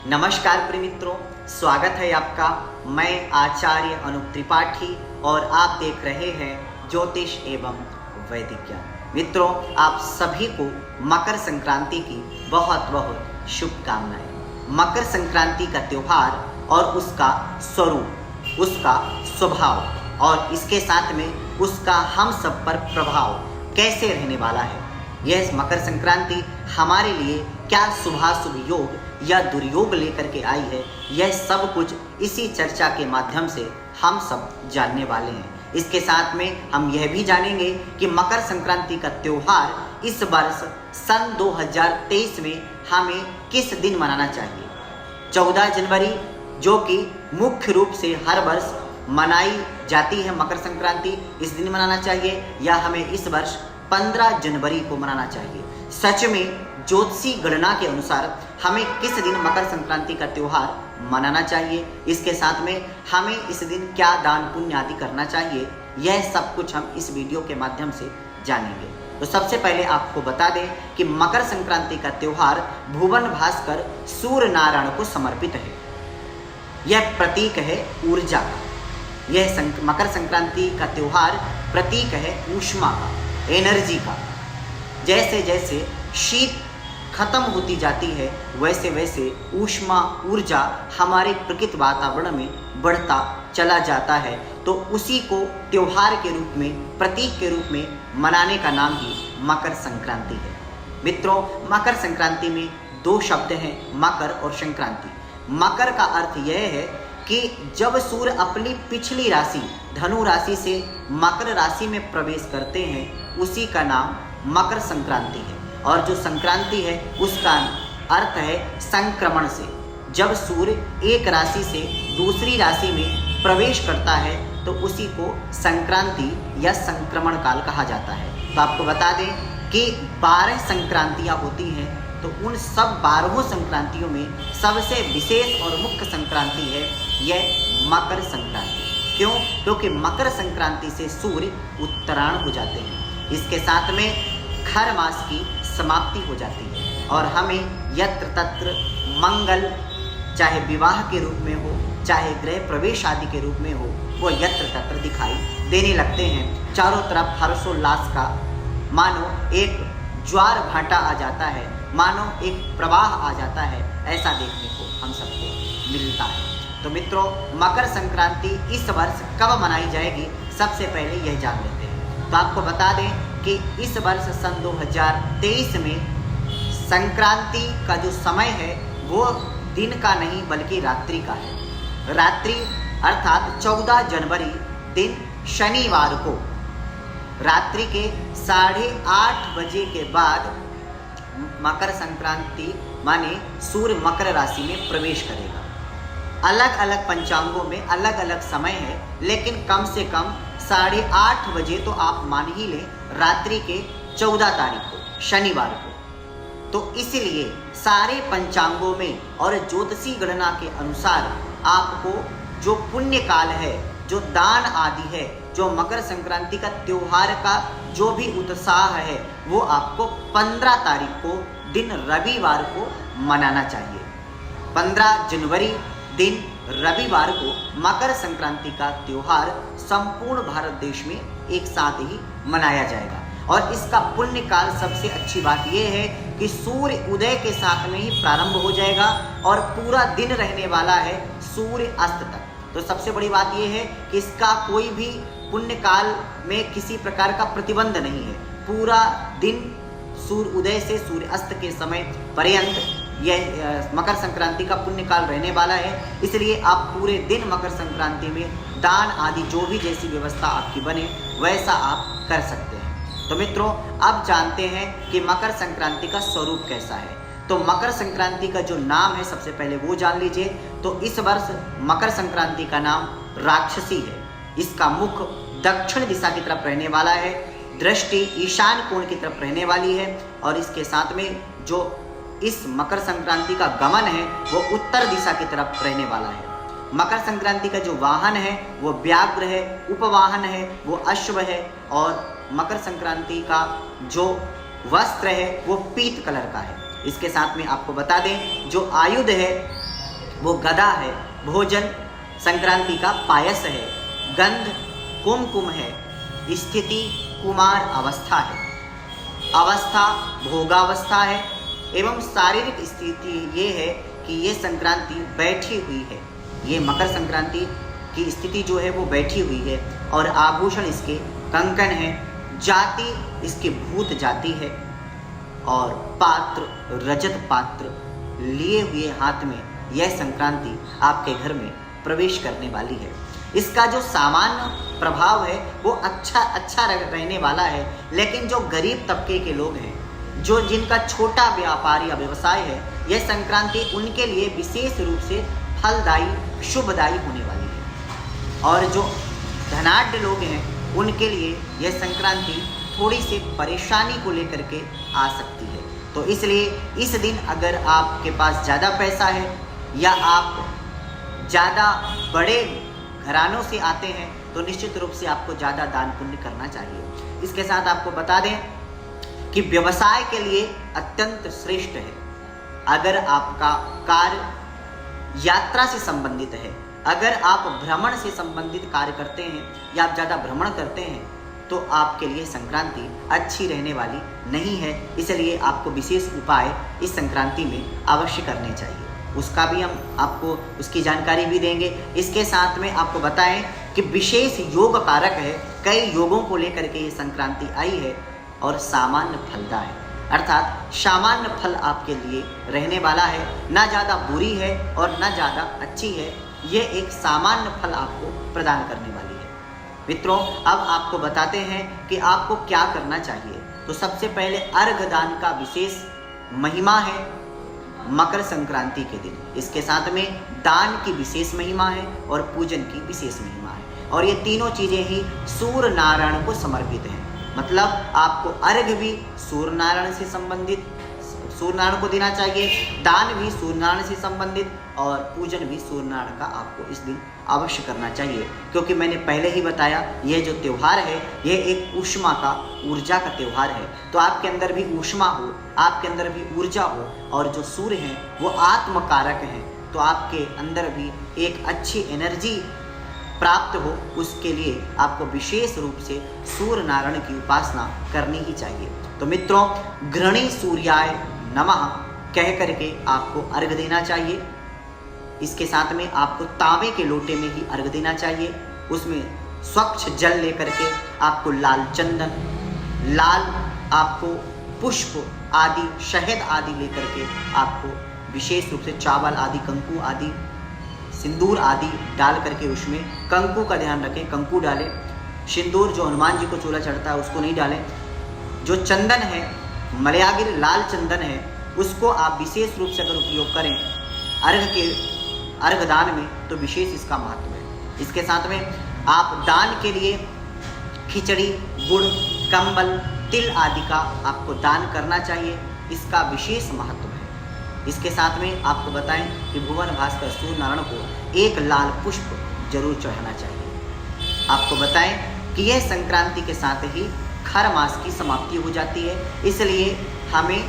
नमस्कार प्रिय मित्रों, स्वागत है आपका। मैं आचार्य अनूप त्रिपाठी और आप देख रहे हैं ज्योतिष एवं वैदिक ज्ञान। मित्रों, आप सभी को मकर संक्रांति की बहुत बहुत शुभकामनाएं। मकर संक्रांति का त्यौहार और उसका स्वरूप, उसका स्वभाव और इसके साथ में उसका हम सब पर प्रभाव कैसे रहने वाला है, यह मकर संक्रांति हमारे लिए क्या शुभाशुभ योग या दुर्योग लेकर के आई है, यह सब कुछ इसी चर्चा के माध्यम से हम सब जानने वाले हैं। इसके साथ में हम यह भी जानेंगे कि मकर संक्रांति का त्यौहार इस वर्ष सन 2023 में हमें किस दिन मनाना चाहिए। 14 जनवरी जो कि मुख्य रूप से हर वर्ष मनाई जाती है मकर संक्रांति, इस दिन मनाना चाहिए या हमें इस वर्ष 15 जनवरी को मनाना चाहिए। सच में ज्योतिषी गणना के अनुसार हमें किस दिन मकर संक्रांति का त्यौहार मनाना चाहिए, इसके साथ में हमें इस दिन क्या दान पुण्य आदि करना चाहिए, यह सब कुछ हम इस वीडियो के माध्यम से जानेंगे। तो सबसे पहले आपको बता दें कि मकर संक्रांति का त्यौहार भुवन भास्कर सूर्य नारायण को समर्पित है। यह प्रतीक है ऊर्जा का। यह मकर संक्रांति का त्यौहार प्रतीक है ऊष्मा का, एनर्जी का। जैसे जैसे शीत खत्म होती जाती है वैसे वैसे ऊष्मा ऊर्जा हमारे प्रकृति वातावरण में बढ़ता चला जाता है। तो उसी को त्योहार के रूप में, प्रतीक के रूप में मनाने का नाम ही मकर संक्रांति है। मित्रों, मकर संक्रांति में दो शब्द हैं, मकर और संक्रांति। मकर का अर्थ यह है कि जब सूर्य अपनी पिछली राशि धनु राशि से मकर राशि में प्रवेश करते हैं, उसी का नाम मकर संक्रांति है। और जो संक्रांति है उसका अर्थ है संक्रमण से। जब सूर्य एक राशि से दूसरी राशि में प्रवेश करता है तो उसी को संक्रांति या संक्रमण काल कहा जाता है। तो आपको बता दें कि 12 संक्रांतियाँ होती हैं, तो उन सब 12 संक्रांतियों में सबसे विशेष और मुख्य संक्रांति है यह मकर संक्रांति। क्यों? क्योंकि मकर संक्रांति से सूर्य उत्तरायण हो जाते हैं। इसके साथ में खर मास की समाप्ति हो जाती है और हमें यत्र तत्र मंगल, चाहे विवाह के रूप में हो, चाहे गृह प्रवेश आदि के रूप में हो, वो यत्र तत्र दिखाई देने लगते हैं। चारों तरफ हर्षोल्लास का मानो एक ज्वार भाटा आ जाता है, मानो एक प्रवाह आ जाता है, ऐसा देखने को हम सबको मिलता है। तो मित्रों, मकर संक्रांति इस वर्ष कब मनाई जाएगी, सबसे पहले यह जान लेते हैं। तो आपको बता दें कि इस वर्ष सन 2023 में संक्रांति का जो समय है वो दिन का नहीं बल्कि रात्रि का है। रात्रि अर्थात 14 जनवरी दिन शनिवार को रात्रि के 8:30 बजे के बाद मकर संक्रांति माने सूर्य मकर राशि में प्रवेश करेगा। अलग अलग पंचांगों में अलग अलग समय है, लेकिन कम से कम 8:30 बजे तो आप मान ही लें रात्रि के 14 तारीख को, शनिवार को। तो इसलिए सारे पंचांगों में और ज्योतिषी गणना के अनुसार आपको जो पुण्य काल है, जो दान आदि है, जो मकर संक्रांति का त्योहार का जो भी उत्साह है, वो आपको 15 तारीख को दिन रविवार को मनाना चाहिए। 15 जनवरी दिन रविवार को मकर संक्रांति का त्यौहार संपूर्ण भारत देश में एक साथ ही मनाया जाएगा। और इसका पुण्य काल, सबसे अच्छी बात यह है कि सूर्य उदय के साथ में ही प्रारंभ हो जाएगा और पूरा दिन रहने वाला है सूर्य अस्त तक। तो सबसे बड़ी बात यह है कि इसका कोई भी पुण्य काल में किसी प्रकार का प्रतिबंध नहीं है। पूरा दिन सूर्य उदय से सूर्य अस्त के समय पर्यंत यह मकर संक्रांति का पुण्य काल रहने वाला है। इसलिए आप पूरे दिन मकर संक्रांति में दान आदि जो भी जैसी व्यवस्था आपकी बने वैसा आप कर सकते हैं। तो मित्रों, अब जानते हैं कि मकर संक्रांति का स्वरूप कैसा है। तो मकर संक्रांति का जो नाम है सबसे पहले वो जान लीजिए। तो इस वर्ष मकर संक्रांति का नाम राक्षसी है। इसका मुख दक्षिण दिशा की तरफ रहने वाला है, दृष्टि ईशान कोण की तरफ रहने वाली है और इसके साथ में जो इस मकर संक्रांति का गमन है वो उत्तर दिशा की तरफ रहने वाला है। मकर संक्रांति का जो वाहन है वो व्याघ्र है, उपवाहन है वो अश्व है और मकर संक्रांति का जो वस्त्र है वो पीत कलर का है। इसके साथ में आपको बता दें जो आयुध है वो गदा है, भोजन संक्रांति का पायस है, गंध कुमकुम है, स्थिति कुमार अवस्था है, अवस्था भोगावस्था है, एवं शारीरिक स्थिति ये है कि ये संक्रांति बैठी हुई है। ये मकर संक्रांति की स्थिति जो है वो बैठी हुई है। और आभूषण इसके कंकण है, जाति इसकी भूत जाति है, और पात्र रजत पात्र लिए हुए हाथ में यह संक्रांति आपके घर में प्रवेश करने वाली है। इसका जो सामान्य प्रभाव है वो अच्छा रहने वाला है, लेकिन जो गरीब तबके के लोग हैं, जो जिनका छोटा व्यापार या व्यवसाय है, यह संक्रांति उनके लिए विशेष रूप से फलदायी शुभदायी होने वाली है। और जो धनाढ्य लोग हैं उनके लिए यह संक्रांति थोड़ी सी परेशानी को लेकर के आ सकती है। तो इसलिए इस दिन अगर आपके पास ज़्यादा पैसा है या आप ज़्यादा बड़े घरानों से आते हैं तो निश्चित रूप से आपको ज़्यादा दान पुण्य करना चाहिए। इसके साथ आपको बता दें कि व्यवसाय के लिए अत्यंत श्रेष्ठ है। अगर आपका कार्य यात्रा से संबंधित है, अगर आप भ्रमण से संबंधित कार्य करते हैं या आप ज़्यादा भ्रमण करते हैं तो आपके लिए संक्रांति अच्छी रहने वाली नहीं है। इसलिए आपको विशेष उपाय इस संक्रांति में अवश्य करने चाहिए। उसका भी हम आपको उसकी जानकारी भी देंगे। इसके साथ में आपको बताएं कि विशेष योग कारक है, कई योगों को लेकर के ये संक्रांति आई है और सामान्य फलदा है, अर्थात सामान्य फल आपके लिए रहने वाला है, ना ज़्यादा बुरी है और ना ज़्यादा अच्छी है। ये एक सामान्य फल आपको प्रदान करने वाली है। मित्रों, अब आपको बताते हैं कि आपको क्या करना चाहिए। तो सबसे पहले अर्घ दान का विशेष महिमा है मकर संक्रांति के दिन। इसके साथ में दान की विशेष महिमा है और पूजन की विशेष महिमा है, और ये तीनों चीज़ें ही सूर्य नारायण को समर्पित हैं। मतलब आपको अर्घ भी सूर्य नारायण से संबंधित, सूर्य नारायण को देना चाहिए, दान भी सूर्य नारायण से संबंधित, और पूजन भी सूर्य नारायण का आपको इस दिन अवश्य करना चाहिए। क्योंकि मैंने पहले ही बताया, यह जो त्यौहार है यह एक ऊष्मा का, ऊर्जा का त्यौहार है। तो आपके अंदर भी ऊष्मा हो, आपके अंदर भी ऊर्जा हो, और जो सूर्य हैं वो आत्मकारक हैं, तो आपके अंदर भी एक अच्छी एनर्जी प्राप्त हो, उसके लिए आपको विशेष रूप से सूर्य नारायण की उपासना करनी ही चाहिए। तो मित्रों, घृणी सूर्याय नमः कह करके आपको अर्घ देना चाहिए। इसके साथ में आपको तांबे के लोटे में ही अर्घ देना चाहिए। उसमें स्वच्छ जल लेकर के आपको लाल चंदन, लाल आपको पुष्प आदि, शहद आदि लेकर के आपको विशेष रूप से चावल आदि, कंकु आदि, सिंदूर आदि डाल करके उसमें कंकु का ध्यान रखें, कंकु डालें। सिंदूर जो हनुमान जी को चूल्हा चढ़ता है उसको नहीं डालें। जो चंदन है, मलयागिर लाल चंदन है, उसको आप विशेष रूप से अगर उपयोग करें अर्घ दान में तो विशेष इसका महत्व है। इसके साथ में आप दान के लिए खिचड़ी, गुड़, कंबल, तिल आदि का आपको दान करना चाहिए, इसका विशेष महत्व है। इसके साथ में आपको बताएं कि भुवन भास्कर सूर्य नारायण को एक लाल पुष्प जरूर चढ़ाना चाहिए। आपको बताएं कि यह संक्रांति के साथ ही खर मास की समाप्ति हो जाती है, इसलिए हमें